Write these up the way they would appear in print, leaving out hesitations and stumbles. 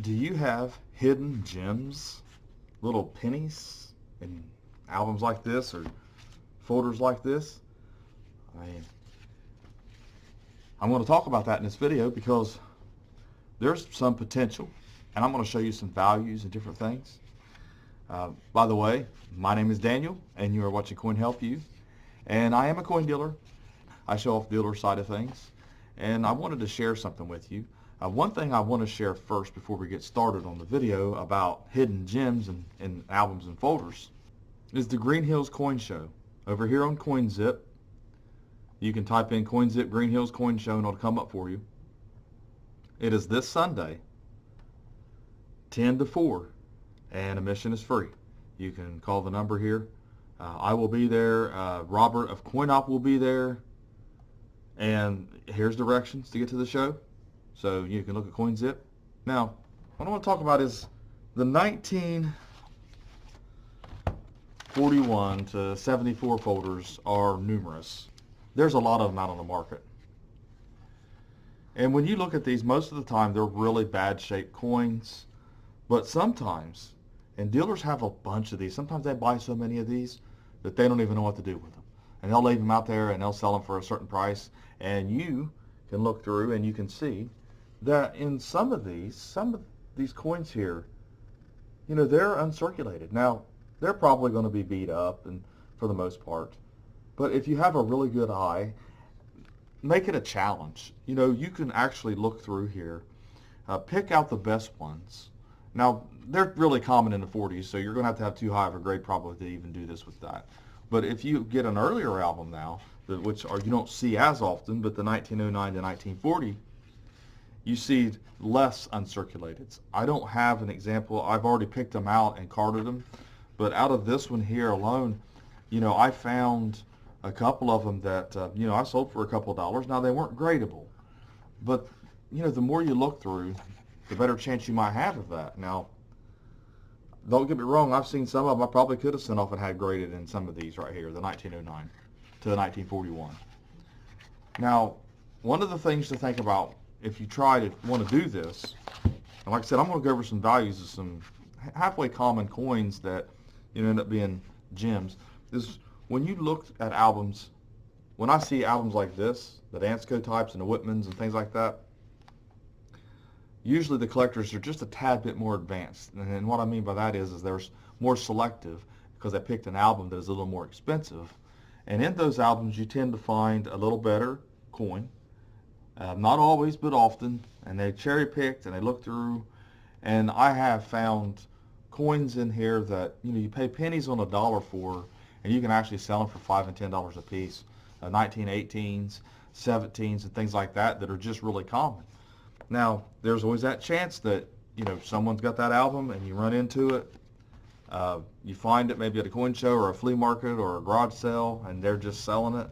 Do you have hidden gems, little pennies in albums like this or folders like this? I mean, I'm going to talk about that in this video because there's some potential, and I'm going to show you some values and different things. By the way, my name is Daniel, and you are watching Coin Help You, and I am a coin dealer. I show off the dealer side of things, and I wanted to share something with you. One thing I want to share first before we get started on the video about hidden gems and albums and folders is the Greenhills Coin Show. Over here on CoinZip, you can type in CoinZip Greenhills Coin Show and it'll come up for you. It is this Sunday, 10 to 4, and admission is free. You can call the number here. I will be there. Robert of CoinOp will be there. And here's directions to get to the show. So you can look at CoinZip. Now, what I want to talk about is the 1941 to 74 folders are numerous. There's a lot of them out on the market. And when you look at these, most of the time they're really bad shaped coins. But sometimes, and dealers have a bunch of these, sometimes they buy so many of these that they don't even know what to do with them. And they'll leave them out there and they'll sell them for a certain price. And you can look through and you can see that in some of these coins here, you know, they're uncirculated. Now, they're probably going to be beat up and for the most part. But if you have a really good eye, make it a challenge. You know, you can actually look through here, pick out the best ones. Now, they're really common in the 40s, so you're going to have too high of a grade probably to even do this with that. But if you get an earlier album now, which you don't see as often, but the 1909 to 1940, you see less uncirculated. I don't have an example. I've already picked them out and carded them. But out of this one here alone, you know, I found a couple of them that, you know, I sold for a couple of dollars. Now, they weren't gradable. But, you know, the more you look through, the better chance you might have of that. Now, don't get me wrong. I've seen some of them I probably could have sent off and had graded in some of these right here, the 1909 to the 1941. Now, one of the things to think about if you try to want to do this, and like I said, I'm going to go over some values of some halfway common coins that, you know, end up being gems, is when you look at albums, when I see albums like this, the Dansko types and the Whitmans and things like that, usually the collectors are just a tad bit more advanced. And what I mean by that is they're more selective because they picked an album that is a little more expensive. And in those albums, you tend to find a little better coin. Not always, but often. And they cherry picked and they look through. And I have found coins in here that, you know, you pay pennies on a dollar for, and you can actually sell them for $5 and $10 a piece. 1918s, 17s, and things like that that are just really common. Now, there's always that chance that, you know, someone's got that album and you run into it. You find it maybe at a coin show or a flea market or a garage sale, and they're just selling it.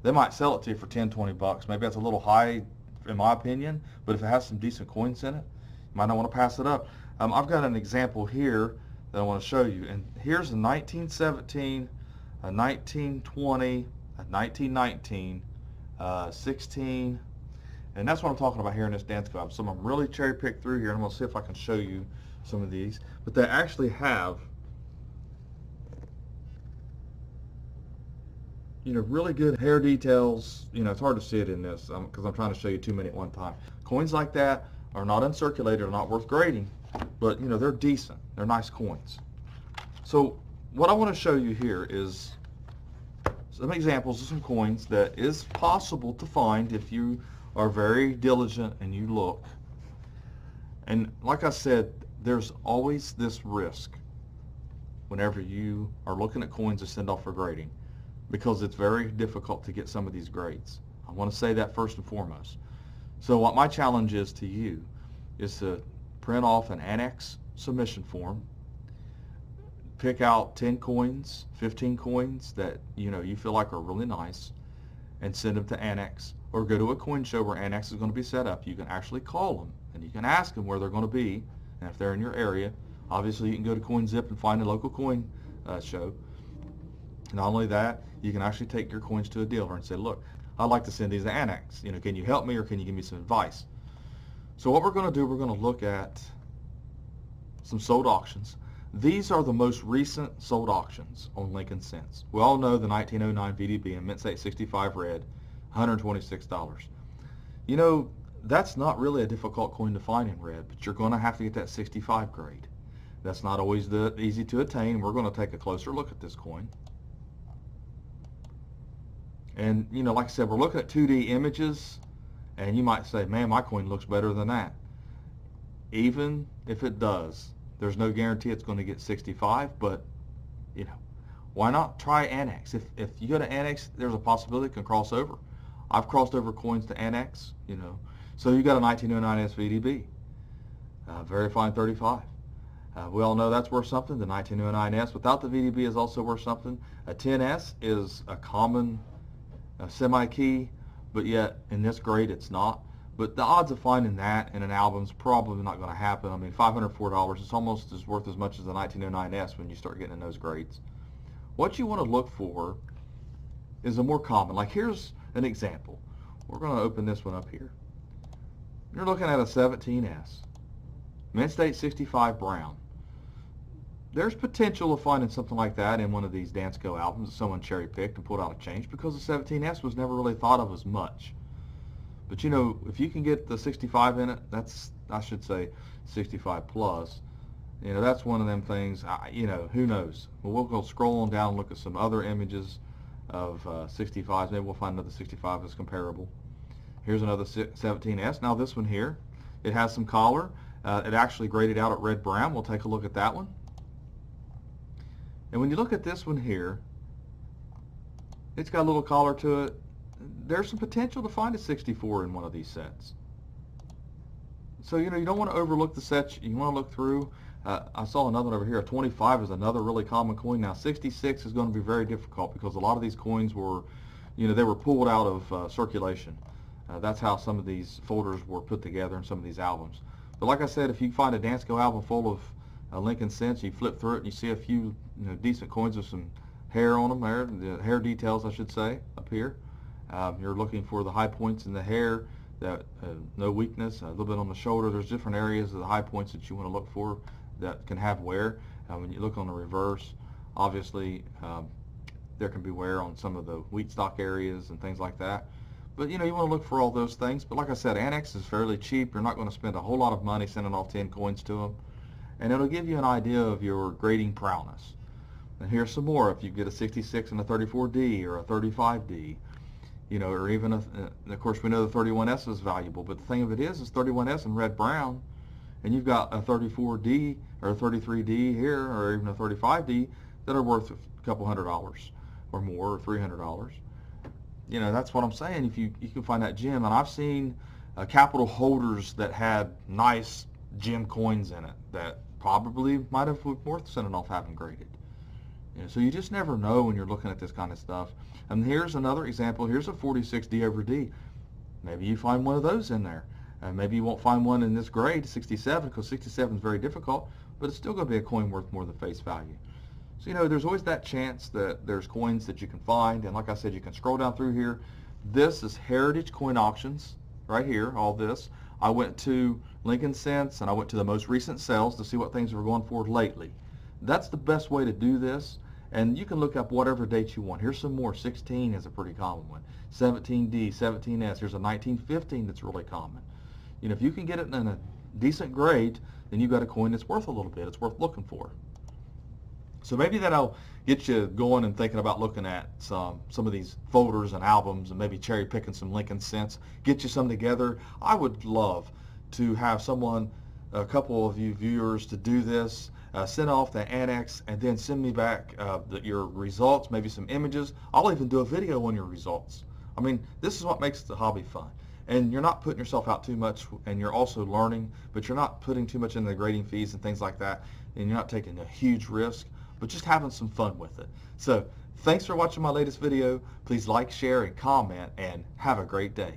They might sell it to you for 10, 20 bucks. Maybe that's a little high in my opinion, but if it has some decent coins in it, you might not want to pass it up. I've got an example here that I want to show you, and here's a 1917, a 1920, a 1919, 16, and that's what I'm talking about here in this dance club. So I'm really cherry picked through here, and I'm going to see if I can show you some of these. But they actually have, you know, really good hair details. You know, it's hard to see it in this because I'm trying to show you too many at one time. Coins like that are not uncirculated, are not worth grading, but, you know, they're decent. They're nice coins. So what I want to show you here is some examples of some coins that is possible to find if you are very diligent and you look. And like I said, there's always this risk whenever you are looking at coins to send off for grading, because it's very difficult to get some of these grades. I want to say that first and foremost. So what my challenge is to you is to print off an annex submission form, pick out 10 coins, 15 coins that, you know, you feel like are really nice, and send them to Annex, or go to a coin show where Annex is going to be set up. You can actually call them and you can ask them where they're going to be, and if they're in your area. Obviously, you can go to CoinZip and find a local coin show. Not only that, you can actually take your coins to a dealer and say, look, I'd like to send these to Annex. You know, can you help me, or can you give me some advice? So what we're going to do, we're going to look at some sold auctions. These are the most recent sold auctions on Lincoln Cents. We all know the 1909 VDB in Mint State 65 red, $126. You know, that's not really a difficult coin to find in red, but you're going to have to get that 65 grade. That's not always easy to attain. We're going to take a closer look at this coin. And, you know, like I said, we're looking at 2D images, and you might say, man, my coin looks better than that. Even if it does, there's no guarantee it's going to get 65, but, you know, why not try Annex? If you go to Annex, there's a possibility it can cross over. I've crossed over coins to Annex, you know. So you got a 1909 SVDB, very fine 35. We all know that's worth something. The 1909S without the VDB is also worth something. A 10S is a common semi-key, but yet in this grade it's not. But the odds of finding that in an album is probably not going to happen. I mean, $504, it's almost as worth as much as the 1909S when you start getting in those grades. What you want to look for is a more common. Like here's an example. We're going to open this one up here. You're looking at a 17S, Mint State 65 brown. There's potential of finding something like that in one of these Dansko albums that someone cherry-picked and pulled out a change, because the 17S was never really thought of as much. But you know, if you can get the 65 in it, that's, I should say, 65 plus. You know, that's one of them things, you know, who knows. Well, we'll go scroll on down and look at some other images of 65s. Maybe we'll find another 65 that's comparable. Here's another 17S. Now this one here, it has some collar. It actually graded out at red-brown. We'll take a look at that one. And when you look at this one here, it's got a little collar to it. There's some potential to find a 64 in one of these sets. So, you know, you don't want to overlook the sets. You want to look through. I saw another one over here. A 25 is another really common coin. Now, 66 is going to be very difficult because a lot of these coins were, you know, they were pulled out of circulation. That's how some of these folders were put together in some of these albums. But like I said, if you find a Dansko album full of Lincoln Cents, you flip through it and you see a few, you know, decent coins with some hair on them, the hair details, I should say, up here. You're looking for the high points in the hair, that no weakness, a little bit on the shoulder. There's different areas of the high points that you want to look for that can have wear. When you look on the reverse, obviously there can be wear on some of the wheat stock areas and things like that. But you know, you want to look for all those things. But like I said, Annex is fairly cheap. You're not going to spend a whole lot of money sending off 10 coins to them. And it'll give you an idea of your grading prowess. And here's some more. If you get a 66 and a 34D or a 35D, you know, or even of course we know the 31S is valuable, but the thing of it is 31S in red-brown, and you've got a 34D or a 33D here, or even a 35D that are worth a couple $100 or more, or $300. You know, that's what I'm saying. If you can find that gem, and I've seen capital holders that had nice gem coins in it that probably might have been worth sending off having graded. You know, so you just never know when you're looking at this kind of stuff. And here's another example. Here's a 46D over D. Maybe you find one of those in there. Maybe you won't find one in this grade, 67, because 67 is very difficult, but it's still going to be a coin worth more than face value. So, you know, there's always that chance that there's coins that you can find. And like I said, you can scroll down through here. This is Heritage Coin Auctions right here, all this. I went to Lincoln Cents and I went to the most recent sales to see what things were going for lately. That's the best way to do this. And you can look up whatever date you want. Here's some more. 16 is a pretty common one. 17D, 17S. Here's a 1915 that's really common. You know, if you can get it in a decent grade, then you've got a coin that's worth a little bit. It's worth looking for. So maybe that'll get you going and thinking about looking at some of these folders and albums, and maybe cherry picking some Lincoln Cents. Get you some together. I would love to have someone, a couple of you viewers, to do this. Send off the Annex and then send me back your results, maybe some images. I'll even do a video on your results. I mean, this is what makes the hobby fun. And you're not putting yourself out too much, and you're also learning, but you're not putting too much into the grading fees and things like that, and you're not taking a huge risk, but just having some fun with it. So thanks for watching my latest video. Please like, share, and comment, and have a great day.